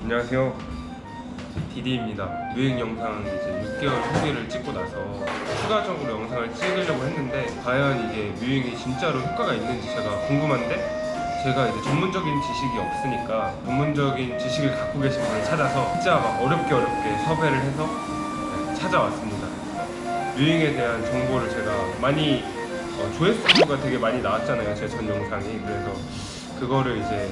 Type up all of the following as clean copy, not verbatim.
안녕하세요. 디디입니다. 뮤잉 영상 이제 6개월 후기를 찍고 나서 추가적으로 영상을 찍으려고 했는데 과연 이게 뮤잉이 진짜로 효과가 있는지 제가 궁금한데 제가 이제 전문적인 지식이 없으니까 전문적인 지식을 갖고 계신 분을 찾아서 진짜 막 어렵게 섭외를 해서 찾아왔습니다. 뮤잉에 대한 정보를 제가 많이 조회수가 되게 많이 나왔잖아요. 제 전 영상이. 그래서 그거를 이제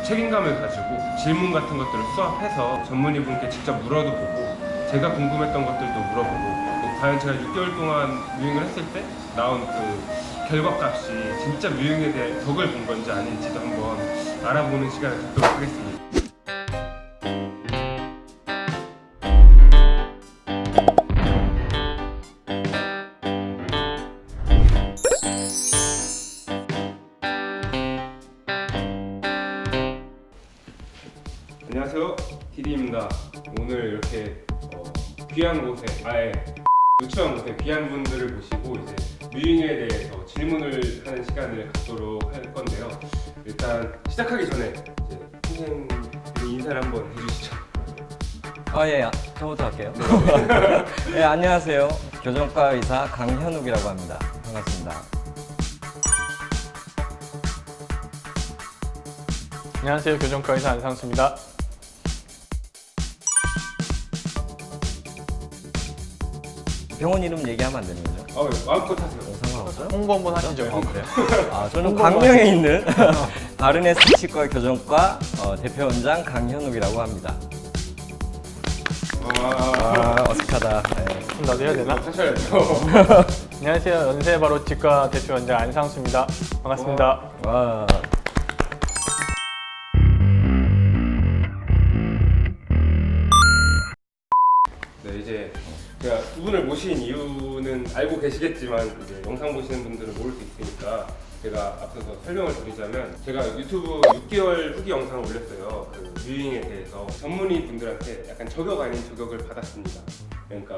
책임감을 가지고 질문 같은 것들을 수합해서 전문의분께 직접 물어도 보고 제가 궁금했던 것들도 물어보고 과연 제가 6개월 동안 뮤잉을 했을 때 나온 그 결과값이 진짜 뮤잉에 대해 덕을 본 건지 아닌지도 한번 알아보는 시간을 갖도록 하겠습니다. 안녕하세요, 디디입니다. 오늘 이렇게 귀한 곳에 누추한 곳에 귀한 분들을 모시고 이제 뮤잉에 대해서 질문을 하는 시간을 갖도록 할 건데요. 일단 시작하기 전에 이제 선생님이 인사를 한번 해주시죠. 예, 저부터 할게요. 네, 안녕하세요. 교정과 의사 강현욱이라고 합니다. 반갑습니다. 안녕하세요. 교정과 의사 안상수입니다. 병원 이름 얘기하면 안 되는 거죠? 마음껏 하세요. 상관없어요? 홍보 한번 하시죠. 그래요? 저는 광명에 있는 아르네스 치과 교정과 대표원장 강현욱이라고 합니다. 어색하다. 네. 나도 해야 되나? 하셔야죠. 안녕하세요. 연세바로 치과 대표원장 안상수입니다. 반갑습니다. 와. 네, 이제 제가 두 분을 모신 이유는 알고 계시겠지만 이제 영상 보시는 분들은 모를 수 있으니까 제가 앞서서 설명을 드리자면 제가 유튜브 6개월 후기 영상을 올렸어요. 그 뮤잉에 대해서 전문의 분들한테 약간 저격 아닌 저격을 받았습니다. 그러니까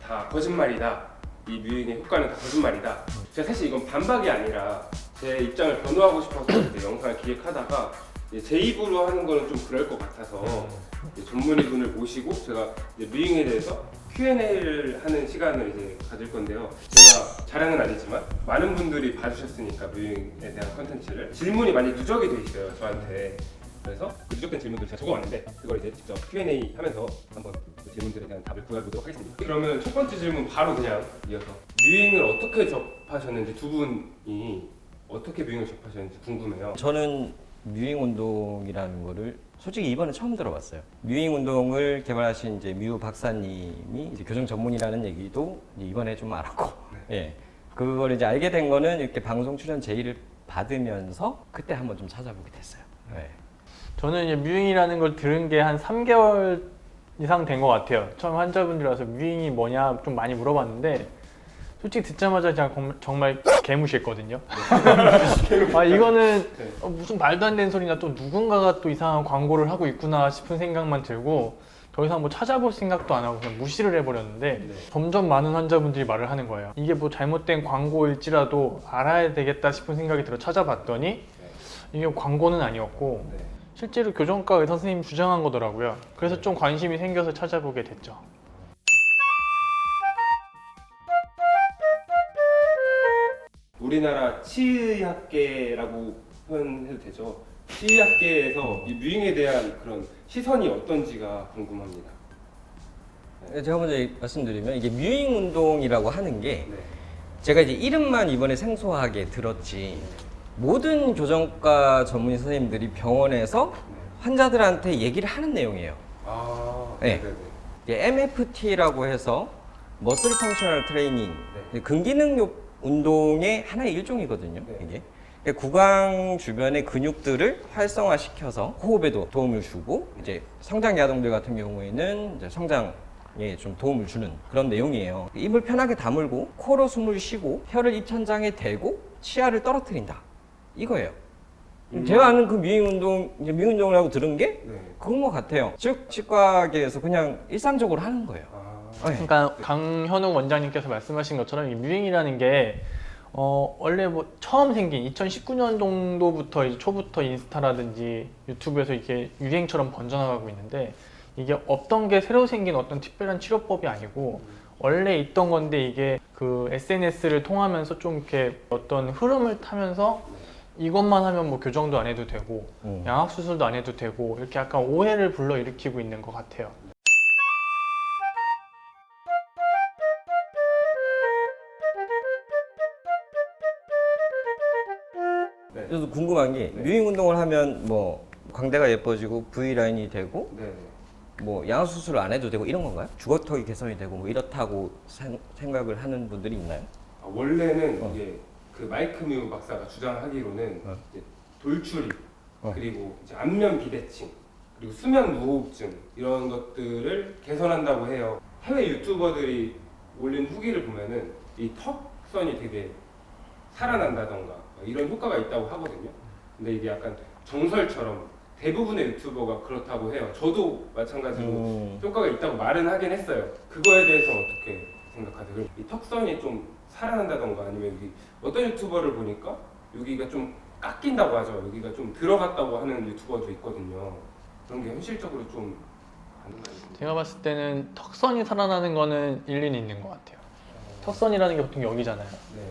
다 거짓말이다. 이 뮤잉의 효과는 다 거짓말이다. 제가 사실 이건 반박이 아니라 제 입장을 변호하고 싶어서 이제 영상을 기획하다가 이제 제 입으로 하는 거는 좀 그럴 것 같아서 이제 전문의분을 모시고 제가 이제 뮤잉에 대해서 Q&A를 하는 시간을 이제 가질 건데요. 제가 자랑은 아니지만 많은 분들이 봐주셨으니까 뮤잉에 대한 컨텐츠를 질문이 많이 누적이 돼 있어요, 저한테. 그래서 그 누적된 질문들 제가 적어왔는데 그걸 이제 직접 Q&A 하면서 한번 그 질문들에 대한 답을 구해보도록 하겠습니다. 그러면 첫 번째 질문 바로 그냥 이어서 뮤잉을 어떻게 접하셨는지, 두 분이 어떻게 뮤잉을 접하셨는지 궁금해요. 저는 뮤잉 운동이라는 거를 솔직히 이번에 처음 들어봤어요. 뮤잉 운동을 개발하신 이제 뮤 박사님이 이제 교정 전문이라는 얘기도 이번에 좀 알았고, 예. 그걸 이제 알게 된 거는 이렇게 방송 출연 제의를 받으면서 그때 한번 좀 찾아보게 됐어요. 예. 저는 이제 뮤잉이라는 걸 들은 게 한 3개월 이상 된 것 같아요. 처음 환자분들이 와서 뮤잉이 뭐냐 좀 많이 물어봤는데 솔직히 듣자마자 그냥 정말 개무시했거든요. 이거는 무슨 말도 안 되는 소리나 또 누군가가 또 이상한 광고를 하고 있구나 싶은 생각만 들고 더 이상 뭐 찾아볼 생각도 안 하고 그냥 무시를 해버렸는데 점점 많은 환자분들이 말을 하는 거예요. 이게 뭐 잘못된 광고일지라도 알아야 되겠다 싶은 생각이 들어 찾아봤더니 이게 광고는 아니었고 실제로 교정과 의사 선생님이 주장한 거더라고요. 그래서 좀 관심이 생겨서 찾아보게 됐죠. 우리나라 치의학계라고 표현해도 되죠. 치의학계에서 이 뮤잉에 대한 그런 시선이 어떤지가 궁금합니다. 제가 먼저 말씀드리면 이게 뮤잉 운동이라고 하는 게 네. 제가 이제 이름만 이번에 생소하게 들었지 모든 교정과 전문의 선생님들이 병원에서 환자들한테 얘기를 하는 내용이에요. 네. 네네네. 이게 MFT라고 해서 머슬 펑셔널 트레이닝, 근기능 운동의 하나의 일종이거든요. 네. 이게 구강 주변의 근육들을 활성화시켜서 호흡에도 도움을 주고 이제 성장 야동들 같은 경우에는 이제 성장에 좀 도움을 주는 그런 내용이에요. 입을 편하게 다물고 코로 숨을 쉬고 혀를 입천장에 대고 치아를 떨어뜨린다. 이거예요. 제가 아는 그 뮤잉 운동을 하고 들은 게 그건 것 같아요. 즉 치과계에서 그냥 일상적으로 하는 거예요. 그러니까 강현욱 원장님께서 말씀하신 것처럼 이 뮤잉이라는 게 원래 뭐 처음 생긴 2019년 정도부터 이제 초부터 인스타라든지 유튜브에서 이게 유행처럼 번져나가고 있는데 이게 없던 게 새로 생긴 어떤 특별한 치료법이 아니고 원래 있던 건데 이게 그 SNS를 통하면서 좀 이렇게 어떤 흐름을 타면서 이것만 하면 뭐 교정도 안 해도 되고 양악 수술도 안 해도 되고 이렇게 약간 오해를 불러일으키고 있는 것 같아요. 네. 그래서 궁금한 게 뮤잉 운동을 하면 뭐 광대가 예뻐지고 V 라인이 되고 네. 뭐 양악 수술을 안 해도 되고 이런 건가요? 주거턱이 개선이 되고 뭐 이렇다고 생각을 하는 분들이 있나요? 원래는 이게 그 마이크 뮤 박사가 주장하기로는 이제 돌출입 그리고 이제 안면 비대칭 그리고 수면 무호흡증 이런 것들을 개선한다고 해요. 해외 유튜버들이 올린 후기를 보면은 이 턱선이 되게 살아난다던가 이런 효과가 있다고 하거든요. 근데 이게 약간 정설처럼 대부분의 유튜버가 그렇다고 해요. 저도 마찬가지로 효과가 있다고 말은 하긴 했어요. 그거에 대해서 어떻게 생각하세요? 이 턱선이 좀 살아난다던가 아니면 여기 어떤 유튜버를 보니까 여기가 좀 깎인다고 하죠. 여기가 좀 들어갔다고 하는 유튜버도 있거든요. 그런 게 현실적으로 좀 가능한가요? 제가 봤을 때는 턱선이 살아나는 거는 일리는 있는 것 같아요. 턱선이라는 게 보통 여기잖아요. 네.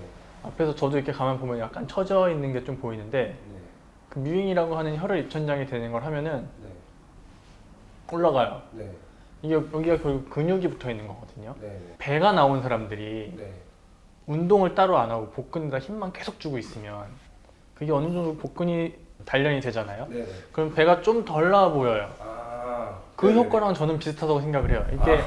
앞에서 저도 이렇게 가만 보면 약간 처져 있는 게 좀 보이는데 네. 그 뮤잉이라고 하는 혈액 입천장이 되는 걸 하면은 네. 올라가요. 네. 이게 여기가 결국 근육이 붙어 있는 거거든요. 네. 배가 나온 사람들이 네. 운동을 따로 안 하고 복근에다 힘만 계속 주고 있으면 그게 어느 정도 복근이 단련이 되잖아요. 네. 그럼 배가 좀 덜 나와 보여요. 그 네네. 효과랑 저는 비슷하다고 생각을 해요. 이게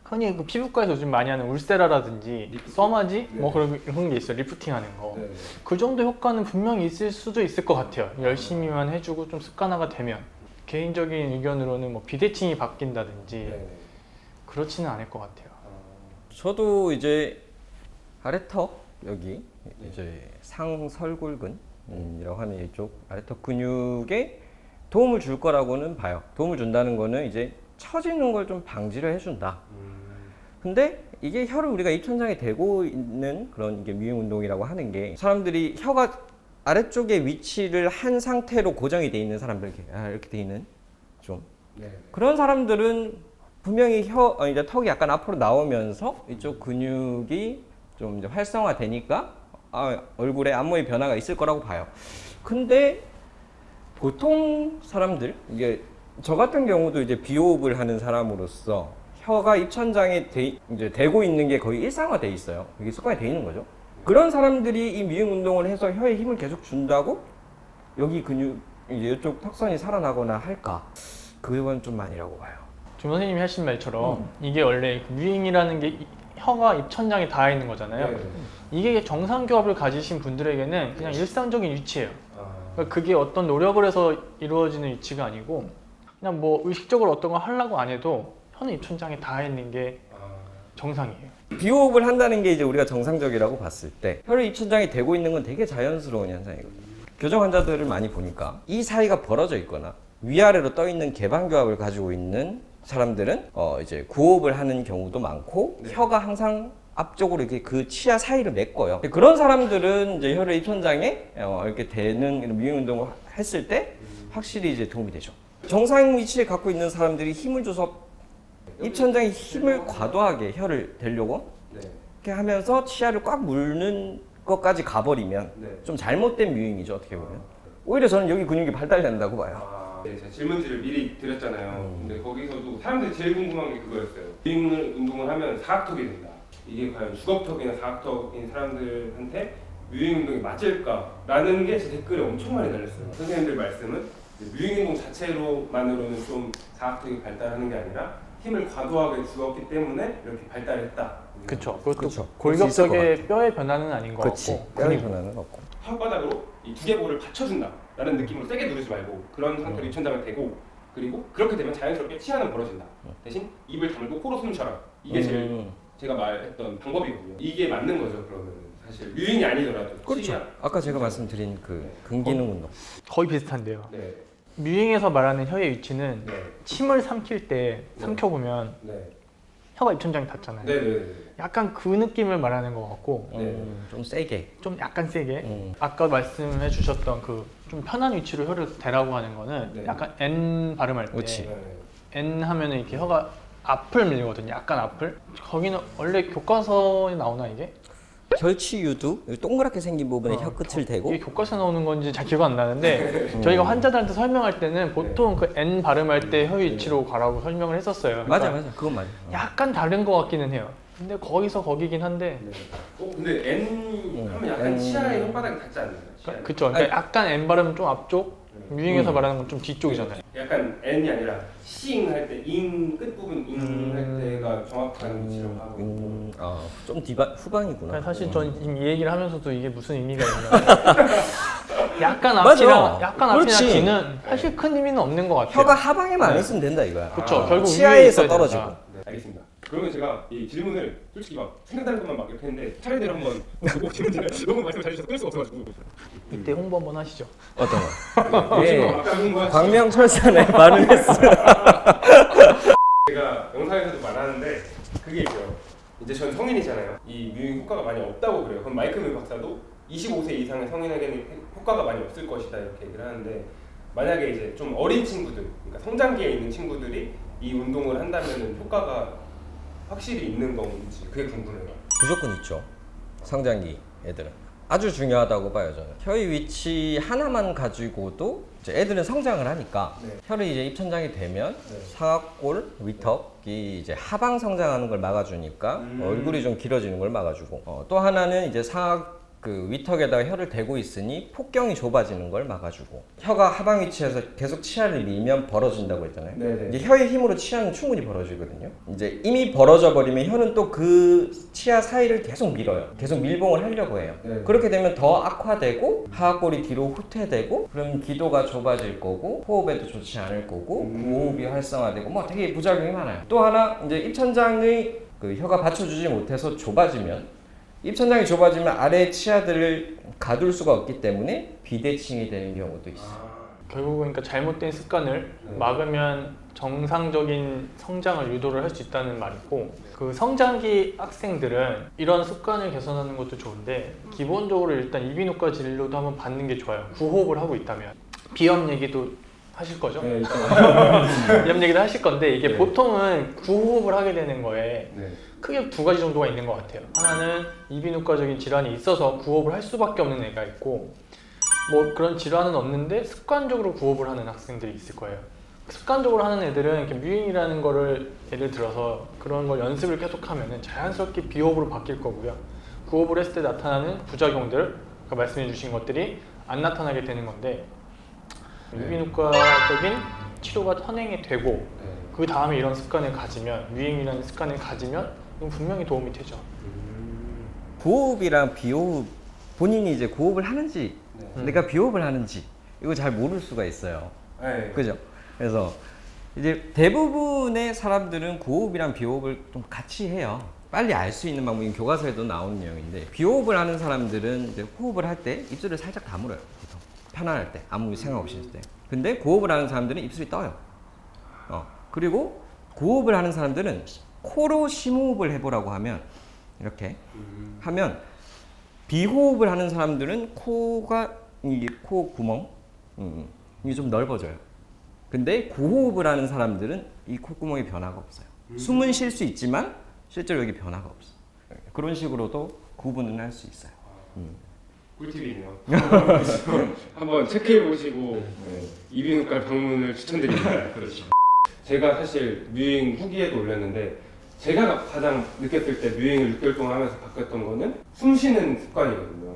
흔히 그 피부과에서 요즘 많이 하는 울세라라든지 써마지 뭐 그런 게 있어요. 리프팅 하는 거. 네. 그 정도 효과는 분명히 있을 수도 있을 것 같아요. 열심히만 해주고 좀 습관화가 되면. 개인적인 의견으로는 뭐 비대칭이 바뀐다든지 네. 그렇지는 않을 것 같아요. 저도 이제 아래턱 여기 이제 상설골근이라고 하는 이쪽 아래턱 근육에 도움을 줄 거라고는 봐요. 도움을 준다는 거는 이제 처지는 걸 좀 방지를 해준다. 근데 이게 혀를 우리가 입천장에 대고 있는 그런 이게 뮤잉 운동이라고 하는 게 사람들이 혀가 아래쪽에 위치를 한 상태로 고정이 돼 있는 사람들 이렇게 돼 있는 좀 네. 그런 사람들은 분명히 이제 턱이 약간 앞으로 나오면서 이쪽 근육이 좀 이제 활성화되니까 얼굴에 안무의 변화가 있을 거라고 봐요. 근데 보통 사람들 이게 저 같은 경우도 이제 비호흡을 하는 사람으로서 혀가 입천장에 이제 대고 있는 게 거의 일상화돼 있어요. 이게 습관이 돼 있는 거죠. 그런 사람들이 이 뮤잉 운동을 해서 혀에 힘을 계속 준다고 여기 근육 이제 이쪽 턱선이 살아나거나 할까? 그건 좀 아니라고 봐요. 조 선생님이 하신 말처럼 이게 원래 뮤잉이라는 게 혀가 입천장에 닿아 있는 거잖아요. 네. 이게 정상교합을 가지신 분들에게는 그냥 일상적인 위치예요. 아. 그러니까 그게 어떤 노력을 해서 이루어지는 위치가 아니고 그냥 뭐 의식적으로 어떤 걸 하려고 안 해도 혀는 입천장에 닿아 있는 게 정상이에요. 비호흡을 한다는 게 이제 우리가 정상적이라고 봤을 때 혀를 입천장에 대고 있는 건 되게 자연스러운 현상이거든요. 교정 환자들을 많이 보니까 이 사이가 벌어져 있거나 위아래로 떠 있는 개방교합을 가지고 있는 사람들은 이제 구호흡을 하는 경우도 많고 네. 혀가 항상 앞쪽으로 이렇게 그 치아 사이를 메꿔요. 그런 사람들은 이제 혀를 입천장에 이렇게 대는 이런 뮤잉 운동을 했을 때 확실히 이제 도움이 되죠. 정상 위치에 갖고 있는 사람들이 힘을 줘서 입천장에 힘을 과도하게 혀를 대려고 네. 이렇게 하면서 치아를 꽉 물는 것까지 가버리면 네. 좀 잘못된 뮤잉이죠, 어떻게 보면. 오히려 저는 여기 근육이 발달된다고 봐요. 네, 제가 질문지를 미리 드렸잖아요. 근데 거기서도 사람들이 제일 궁금한 게 그거였어요. 뮤잉 운동을 하면 사각턱이 된다. 이게 과연 주걱턱이나 사각턱인 사람들한테 뮤잉 운동이 맞을까라는 게 제 댓글에 엄청 많이 달렸어요. 선생님들 말씀은 뮤잉 운동 자체로만으로는 좀 사각턱이 발달하는 게 아니라 힘을 과도하게 주었기 때문에 이렇게 발달했다. 그렇죠. 그것도 그쵸. 그럴 수 있을 것 골격적의 뼈의 변화는 아닌 것 그렇지. 같고 뼈의 근육. 변화는 없고. 혓바닥으로 이 두개골을 받쳐준다라는 느낌으로 세게 누르지 말고 그런 상태로 입천장을 대고 그리고 그렇게 되면 자연스럽게 치아는 벌어진다. 대신 입을 다물고 코로 숨 쉬어라. 이게 제일 제가 말했던 방법이거든요. 이게 맞는 거죠. 그러면 사실 뮤잉이 아니더라도 그렇죠. 치아. 아까 제가 말씀드린 그 근기능 운동. 거의 비슷한데요. 네. 뮤잉에서 말하는 혀의 위치는 네. 침을 삼킬 때 삼켜보면 네. 혀가 입천장이 닿잖아요. 네네네. 약간 그 느낌을 말하는 것 같고 좀 세게. 좀 약간 세게 아까 말씀해 주셨던 그 좀 편한 위치로 혀를 대라고 하는 거는 네. 약간 N 발음할 때 그렇지. 네. N 하면은 이렇게 혀가 앞을 밀거든요. 약간 앞을. 거기는 원래 교과서에 나오나 이게? 절치유두 동그랗게 생긴 부분에 혀 끝을 대고 이게 교과서에 나오는 건지 잘 기억 안 나는데 저희가 환자들한테 설명할 때는 보통 그 N 발음할 때 혀 위치로 가라고 설명을 했었어요. 맞아 그러니까 맞아 그건 맞아. 약간 다른 것 같기는 해요. 근데 거기서 거기긴 한데 네. 근데 N 하면 약간 치아에 혓바닥이 닿지 않나요? 치아에. 그쵸. 그러니까 약간 N 발음 좀 앞쪽, 유행에서 말하는 건 좀 뒤쪽이잖아요. 약간 N이 아니라 싱 할 때 잉 끝부분 잉 할 때가 정확한 위치로 하고 있고. 좀 후방이구나. 그러니까 사실 전 지금 이 얘기를 하면서도 이게 무슨 의미가 있나. 약간 앞이랑 맞아. 약간 앞이랑 그렇지. 뒤는 사실 큰 의미는 없는 것 같아요. 혀가 하방에만 안 있으면 된다 이거야. 그쵸. 결국 위에 치아에서 있어야 떨어지고. 된다. 네, 알겠습니다. 그러면 제가 이 질문을 솔직히 막 생각나는 것만 막 이렇게 했는데 차례대로 한번 보고 질문을 너무 말씀을 잘 주셔서 끌 수가 없어가지고 이때 홍보 한번 하시죠. 어떤 거? 지금 예. 아까 본 거 광명철산에 발언했어. 제가 영상에서도 말하는데 그게 있어요. 이제 전 성인이잖아요. 이 뮤잉 효과가 많이 없다고 그래요. 그럼 마이클 뮤 박사도 25세 이상의 성인에게는 효과가 많이 없을 것이다 이렇게 얘기를 하는데 만약에 이제 좀 어린 친구들, 그러니까 성장기에 있는 친구들이 이 운동을 한다면 효과가 확실히 있는 건지 그게 궁금해요. 무조건 있죠. 성장기 애들은 아주 중요하다고 봐요 저는. 혀의 위치 하나만 가지고도 이제 애들은 성장을 하니까 네. 혀를 이제 입천장이 되면 네. 상악골, 위턱이 이제 하방 성장하는 걸 막아주니까 얼굴이 좀 길어지는 걸 막아주고 또 하나는 이제 상악 그 위턱에다가 혀를 대고 있으니 폭경이 좁아지는 걸 막아주고 혀가 하방 위치에서 계속 치아를 밀면 벌어진다고 했잖아요. 네네. 이제 혀의 힘으로 치아는 충분히 벌어지거든요. 이제 이미 벌어져 버리면 혀는 또 그 치아 사이를 계속 밀어요. 계속 밀봉을 하려고 해요. 네. 그렇게 되면 더 악화되고 하악골이 뒤로 후퇴되고 그럼 기도가 좁아질 거고 호흡에도 좋지 않을 거고 구호흡이 활성화되고 뭐 되게 부작용이 많아요. 또 하나 이제 입천장의 그 혀가 받쳐주지 못해서 좁아지면 입천장이 좁아지면 아래 치아들을 가둘 수가 없기 때문에 비대칭이 되는 경우도 있어요. 결국은 그러니까 잘못된 습관을 막으면 정상적인 성장을 유도를 할 수 있다는 말이고 그 성장기 학생들은 이런 습관을 개선하는 것도 좋은데 기본적으로 일단 이비인후과 진료도 한번 받는 게 좋아요. 구호흡을 하고 있다면 비염 얘기도 하실 거죠? 네, 비염 얘기도 하실 건데 이게 네. 보통은 구호흡을 하게 되는 거에 네. 크게 두 가지 정도가 있는 것 같아요. 하나는 이비인후과적인 질환이 있어서 구호흡을 할 수밖에 없는 애가 있고 뭐 그런 질환은 없는데 습관적으로 구호흡을 하는 학생들이 있을 거예요. 습관적으로 하는 애들은 이렇게 뮤잉이라는 거를 예를 들어서 그런 걸 연습을 계속하면은 자연스럽게 비호흡으로 바뀔 거고요. 구호흡을 했을 때 나타나는 부작용들, 아까 말씀해 주신 것들이 안 나타나게 되는 건데 이비인후과적인 치료가 선행이 되고 그 다음에 이런 습관을 가지면 뮤잉이라는 습관을 가지면 이건 분명히 도움이 되죠. 구호흡이랑 비호흡 본인이 이제 구호흡을 하는지 네. 내가 비호흡을 하는지 이거 잘 모를 수가 있어요. 네. 그죠? 그래서 이제 대부분의 사람들은 구호흡이랑 비호흡을 좀 같이 해요. 빨리 알 수 있는 방법이 교과서에도 나오는 내용인데 비호흡을 하는 사람들은 이제 호흡을 할 때 입술을 살짝 다물어요. 보통 편안할 때 아무 생각 없이 했을 때. 근데 구호흡을 하는 사람들은 입술이 떠요. 그리고 구호흡을 하는 사람들은 코로 심호흡을 해보라고 하면 이렇게 하면 비호흡을 하는 사람들은 코가 이게 코 구멍 이게 좀 넓어져요. 근데 고호흡을 하는 사람들은 이 콧구멍에 변화가 없어요. 숨은 쉴 수 있지만 실제로 여기 변화가 없어요. 그런 식으로도 구분은 할 수 있어요. 꿀팁이네요. 한번 체크해 보시고 이비인후과 방문을 추천드립니다. 그렇죠. 제가 사실 뮤잉 후기에도 올렸는데 제가 가장 느꼈을 때 뮤잉을 6개월 동안 하면서 바뀌었던 거는 숨 쉬는 습관이거든요.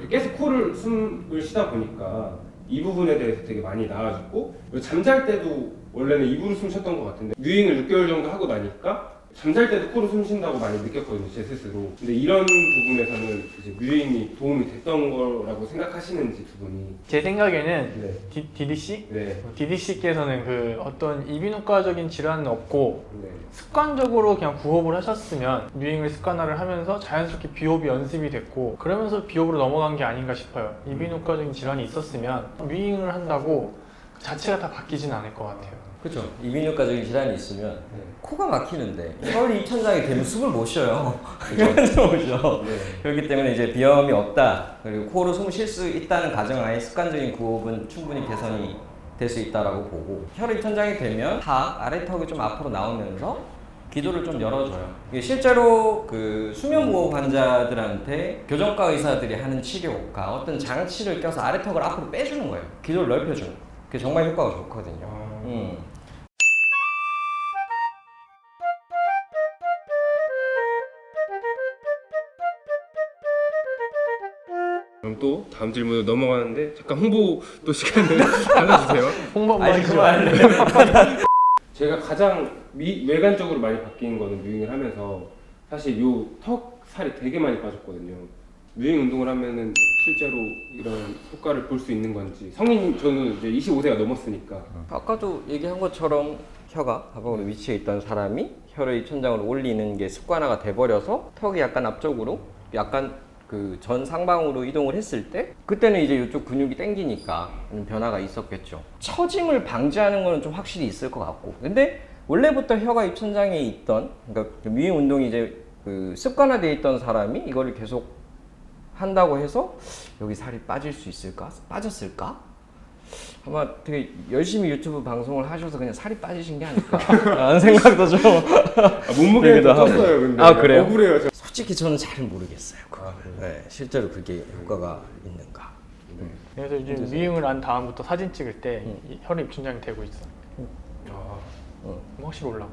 계속 코를 숨을 쉬다 보니까 이 부분에 대해서 되게 많이 나아졌고 잠잘 때도 원래는 입으로 숨 쉬었던 것 같은데 뮤잉을 6개월 정도 하고 나니까 잠잘 때도 코로 숨 쉰다고 많이 느꼈거든요, 제 스스로. 근데 이런 부분에서는 이제 뮤잉이 도움이 됐던 거라고 생각하시는지 두 분이. 제 생각에는 네. DDC? 네. DDC께서는 그 어떤 이비인후과적인 질환은 없고 네. 습관적으로 그냥 구호흡을 하셨으면 뮤잉을 습관화를 하면서 자연스럽게 비호흡이 연습이 됐고 그러면서 비호흡으로 넘어간 게 아닌가 싶어요. 이비인후과적인 질환이 있었으면 뮤잉을 한다고 그 자체가 다 바뀌진 않을 것 같아요. 그렇죠. 이비인후과적인 질환이 있으면 코가 막히는데 혈이 입천장이 되면 숨을 못 쉬어요. 숨을 쉬어. 그렇기 때문에 이제 비염이 없다. 그리고 코로 숨을 쉴 수 있다는 가정하에 습관적인 구호흡은 충분히 개선이 될 수 있다라고 보고 혈 입천장이 되면 탁 아래턱이 좀 앞으로 나오면서 기도를 좀 열어줘요. 이게 실제로 그 수면무호흡 환자들한테 교정과 의사들이 하는 치료가 어떤 장치를 껴서 아래턱을 앞으로 빼주는 거예요. 기도를 넓혀주는. 그게 정말 효과가 좋거든요. 그럼 또 다음 질문으로 넘어가는데 잠깐 홍보 또 시간을 달라주세요. 홍보 한번 아니, 해주죠. 제가 가장 외관적으로 많이 바뀐 거는 뮤잉을 하면서 사실 요 턱 살이 되게 많이 빠졌거든요. 뮤잉 운동을 하면은 실제로 이런 효과를 볼 수 있는 건지 성인 저는 이제 25세가 넘었으니까 아까도 얘기한 것처럼 혀가 하방으로 위치해 있던 사람이 혀를 입천장으로 올리는 게 습관화가 돼버려서 턱이 약간 앞쪽으로 약간 그 전 상방으로 이동을 했을 때 그때는 이제 이쪽 근육이 당기니까 변화가 있었겠죠. 처짐을 방지하는 거는 좀 확실히 있을 것 같고 근데 원래부터 혀가 입천장에 있던 그러니까 뮤잉 운동이 이제 그 습관화되어 있던 사람이 이거를 계속 한다고 해서 여기 살이 빠질 수 있을까? 빠졌을까? 아마 되게 열심히 유튜브 방송을 하셔서 그냥 살이 빠지신 게 아닐까 라는 생각도 좀 몸무게는 더 쪘어요. 근데 아, 그래요? 억울해요. 솔직히 저는 잘 모르겠어요. 네, 실제로 그게 효과가 있는가. 그래서 이제 미용을 한 다음부터 사진 찍을 때 이 혈의 입천장이 되고 있어. 그럼 확실히 올라가.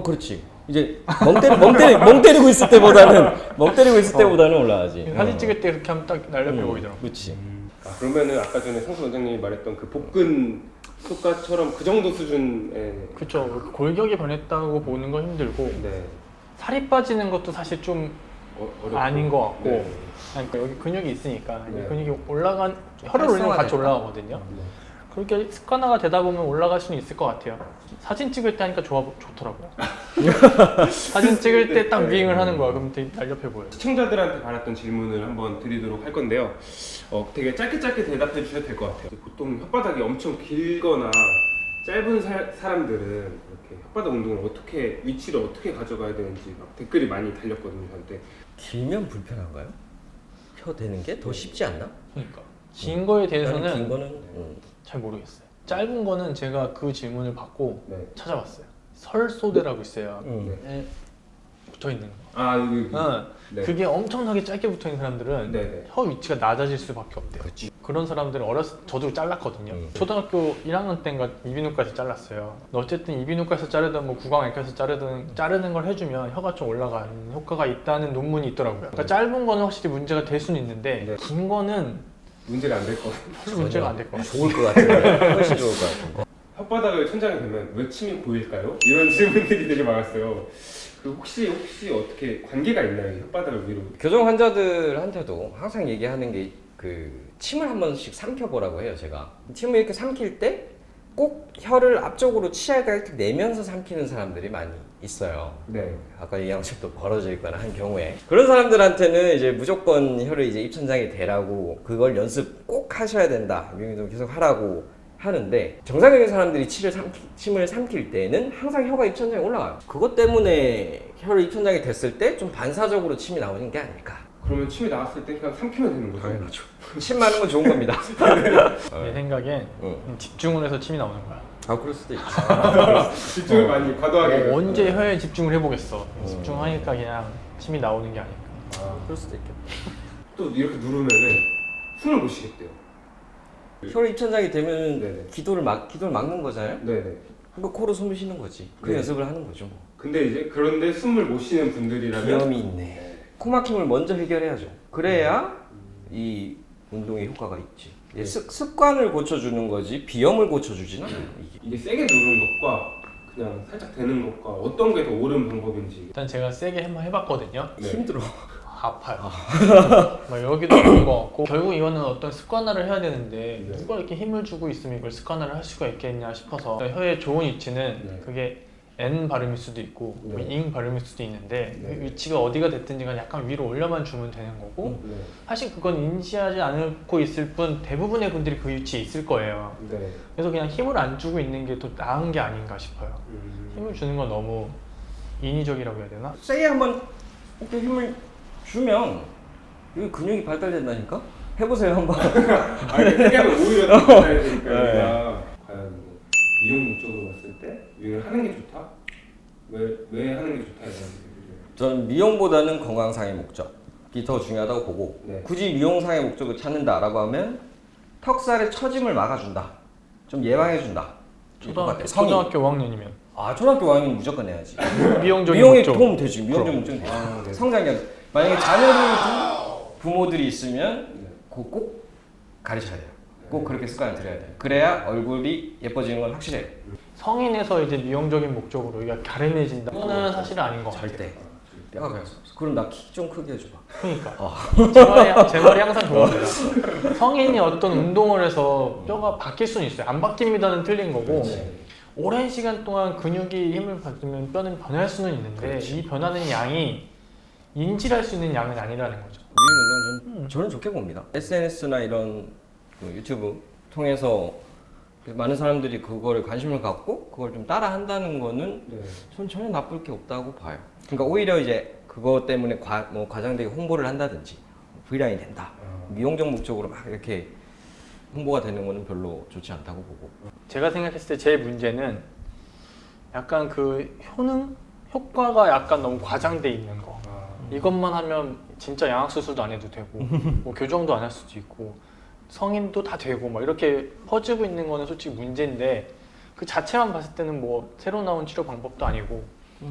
그렇지. 이제 멍 때리고 있을 때보다는 올라가지. 사진 찍을 때 그렇게 하면 딱 날렵해 보이더라고. 그렇지. 그러면은 아까 전에 성수 원장님이 말했던 그 복근 효과처럼 그 정도 수준의 그렇죠. 골격이 변했다고 보는 건 힘들고 네. 살이 빠지는 것도 사실 좀 어렵고. 아닌 것 같고 네. 그러니까 여기 근육이 있으니까 네. 이 근육이 혈을 올리면 같이 올라가거든요. 그렇게 습관화가 되다 보면 올라갈 수는 있을 것 같아요. 사진 찍을 때 하니까 좋더라고요. 사진 찍을 때 딱 윙을 하는 거야. 그럼 되게 날렵해 보여요. 시청자들한테 받았던 질문을 한번 드리도록 할 건데요. 되게 짧게 대답해 주셔도 될 것 같아요. 보통 혓바닥이 엄청 길거나 짧은 사람들은 이렇게 혓바닥 운동을 어떻게 위치를 어떻게 가져가야 되는지 막 댓글이 많이 달렸거든요. 저한테. 길면 불편한가요? 혀 대는 게 더 쉽지 않나? 그러니까 긴 거에 나는 대해서는 긴 거는 잘 모르겠어요. 짧은 거는 제가 그 질문을 받고 네. 찾아봤어요. 설소대라고 있어요. 네. 붙어 있는 거. 아 여기. 네. 그게 엄청나게 짧게 붙어 있는 사람들은 네네. 혀 위치가 낮아질 수밖에 없대요. 그런 사람들은 저도 잘랐거든요. 초등학교 1학년 때인가 이비인후과에서 잘랐어요. 근데 어쨌든 이비인후과에서 자르든 뭐 구강외과에서 자르든 자르는 걸 해주면 혀가 좀 올라가는 효과가 있다는 논문이 있더라고요. 그러니까 짧은 거는 확실히 문제가 될 수는 있는데 네. 긴 거는 문제가 안 될 것 같아요. 별로 문제가 안 될 것 같아요. 좋을 것 같은데 훨씬 좋을 것 같은데. 혓바닥을 천장에 대면 왜 침이 고일까요? 이런 질문들이 되게 많았어요. 그 혹시 어떻게 관계가 있나요? 이 혓바닥을 위로? 교정 환자들한테도 항상 얘기하는 게 그 침을 한 번씩 삼켜보라고 해요. 제가 침을 이렇게 삼킬 때 꼭 혀를 앞쪽으로 치아에다 이렇게 내면서 삼키는 사람들이 많이 있어요. 네. 아까 얘기한 것처럼 또 벌어져 있거나 한 경우에 그런 사람들한테는 이제 무조건 혀를 이제 입천장에 대라고 그걸 연습 꼭 하셔야 된다. 뮤잉도 계속 하라고 하는데 정상적인 사람들이 침을 삼킬 때는 항상 혀가 입천장에 올라가요. 그것 때문에 혀를 입천장에 댔을 때 좀 반사적으로 침이 나오는 게 아닐까. 그러면 침이 나왔을 때 그냥 삼키면 되는 거죠? 당연하죠. 침 많은 건 좋은 겁니다. 내 생각엔 집중을 해서 침이 나오는 거야. 그럴 수도 있죠. 집중을 많이 과도하게. 언제 혀에 집중을 해보겠어. 집중하니까 그냥 침이 나오는 게 아닐까. 그럴 수도 있겠다. 또 이렇게 누르면은 숨을 못 쉬겠대요. 혀를 입천장이 되면 네네. 기도를 막는 거잖아요. 네네. 그러니까 코로 숨을 쉬는 거지. 그 네. 연습을 하는 거죠. 근데 이제 그런데 숨을 못 쉬는 분들이라면 비염이 있네. 코 막힘을 먼저 해결해야죠. 그래야 이 운동에 효과가 있지. 네. 습관을 고쳐주는 거지 비염을 고쳐주지는 않아요. 이게 세게 누르는 것과 그냥 살짝 대는 것과 어떤 게 더 옳은 방법인지. 일단 제가 세게 한번 해봤거든요. 네. 힘들어. 아파요. 막 여기도 아픈 것 같고 결국 이거는 어떤 습관화를 해야 되는데 누가 이렇게 힘을 주고 있으면 이걸 습관화를 할 수가 있겠냐 싶어서 혀의 좋은 위치는 네. 그게 N 발음일 수도 있고 뭐 잉 발음일 수도 있는데 그 위치가 어디가 됐든지 간에 약간 위로 올려만 주면 되는 거고 사실 그건 인지하지 않고 있을 뿐 대부분의 분들이 그 위치에 있을 거예요. 그래서 그냥 힘을 안 주고 있는 게 더 나은 게 아닌가 싶어요. 힘을 주는 건 너무 인위적이라고 해야 되나? 세게 한번 어깨 힘을 주면 여기 근육이 발달된다니까? 해보세요 한번. 아니 그러니까 오히려 더 잘해야 되니까 우리가 과연 뭐 미용 목적으로 봤을 때 미용을 하는 게 좋다? 왜 하는 게 좋다 이런 얘기를. 저는 미용보다는 건강상의 목적이 더 중요하다고 보고 굳이 미용상의 목적을 찾는다라고 하면 턱살의 처짐을 막아준다. 좀 예방해준다. 초등학교 5학년이면 아 초등학교 5학년 무조건 해야지. 미용적인 미용에 목적. 도움 되지. 미용적 목적은 되지. 성장기 만약에 자녀를 둔 부모들이 있으면 그거 꼭 가르쳐야 돼요. 꼭 그렇게 습관을 들여야 돼요. 그래야 얼굴이 예뻐지는 건 확실해요. 성인에서 이제 미용적인 목적으로 이게 가련해진다. 그거는 사실은 아닌 것 같아요. 절대. 뼈가 그냥 없어. 그럼 나 키 좀 크게 해줘봐. 그러니까 제 말이 항상 그겁니다. 성인이 어떤 운동을 해서 뼈가 바뀔 수는 있어요. 안 바뀝니다는 틀린 거고 오랜 시간 동안 근육이 힘을 받으면 뼈는 변할 수는 있는데 이 변하는 양이 인지할 수 있는 양은 아니라는 거죠. 미용 운동 저는 좋게 봅니다. SNS나 이런 그 유튜브 통해서 많은 사람들이 그거를 관심을 갖고 그걸 좀 따라 한다는 거는 전 전혀 나쁠 게 없다고 봐요. 그러니까 오히려 이제 그거 때문에 과장되게 홍보를 한다든지 V라인이 된다. 미용적 목적으로 막 이렇게 홍보가 되는 거는 별로 좋지 않다고 보고. 제가 생각했을 때 제 문제는 약간 그 효과가 약간 너무 과장돼 있는 거. 이것만 하면 진짜 양악 수술도 안 해도 되고 뭐 교정도 안 할 수도 있고 성인도 다 되고 막 이렇게 퍼지고 있는 거는 솔직히 문제인데 그 자체만 봤을 때는 뭐 새로 나온 치료 방법도 아니고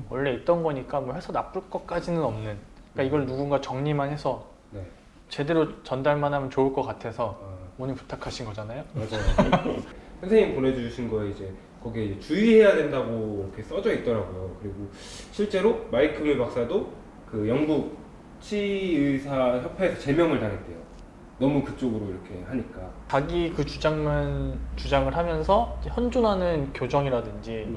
원래 있던 거니까 뭐 해서 나쁠 것까지는 없는. 그러니까 이걸 누군가 정리만 해서 제대로 전달만 하면 좋을 것 같아서 오늘 부탁하신 거잖아요. 맞아요. 선생님 보내주신 거에 이제 거기에 이제 주의해야 된다고 이렇게 써져 있더라고요. 그리고 실제로 마이크밀 박사도 그 영국 치의사 협회에서 제명을 당했대요. 너무 그쪽으로 이렇게 하니까. 자기 그 주장을 하면서 이제 현존하는 교정이라든지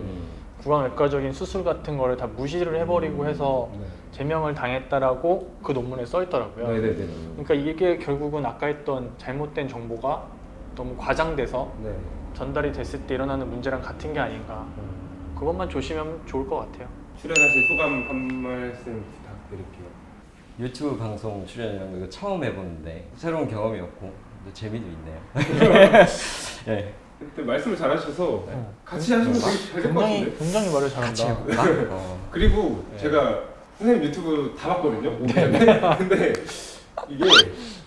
구강외과적인 수술 같은 거를 다 무시를 해버리고 해서 제명을 당했다라고 그 논문에 써 있더라고요. 그러니까 이게 결국은 아까 했던 잘못된 정보가 너무 과장돼서 전달이 됐을 때 일어나는 문제랑 같은 게 아닌가. 그것만 조심하면 좋을 것 같아요. 출연하실 소감 한 말씀 부탁드릴게요. 유튜브 방송 출연이라는 거 이거 처음 해보는데 새로운 경험이었고 또 재미도 있네요. 네. 근데 말씀을 잘하셔서 같이 하시면 되게 잘 될 것 같은데. 굉장히 말을 잘한다. 그리고 제가 선생님 유튜브 다 봤거든요. 근데 이게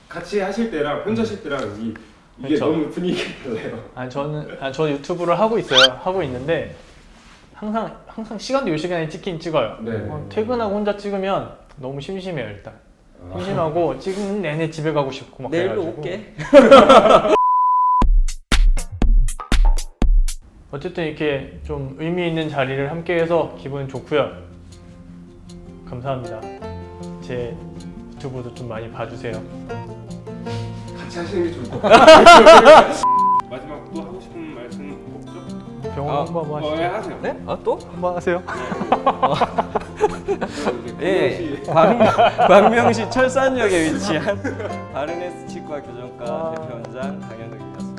같이 하실 때랑 혼자 하실 때랑 이게 그쵸. 너무 분위기가 달라요. 저 유튜브를 하고 있어요. 하고 있는데 항상 시간도 이 시간에 찍긴 찍어요. 퇴근하고 혼자 찍으면 너무 심심해요 일단. 심심하고 찍은 내내 집에 가고 싶고 막 내일로 그래가지고. 올게. 어쨌든 이렇게 좀 의미 있는 자리를 함께해서 기분 좋고요. 감사합니다. 제 유튜브도 좀 많이 봐주세요. 같이 하시는 게 좋을 것 같아요. 마지막 또 하고 싶은 말씀 없죠? 병원 홍보 한번 하시죠. 하세요. 네? 아 또? 한번 하세요. 예. 광명시 철산역에 위치한 바르네스 치과 교정과 대표원장 강현욱이었습니다.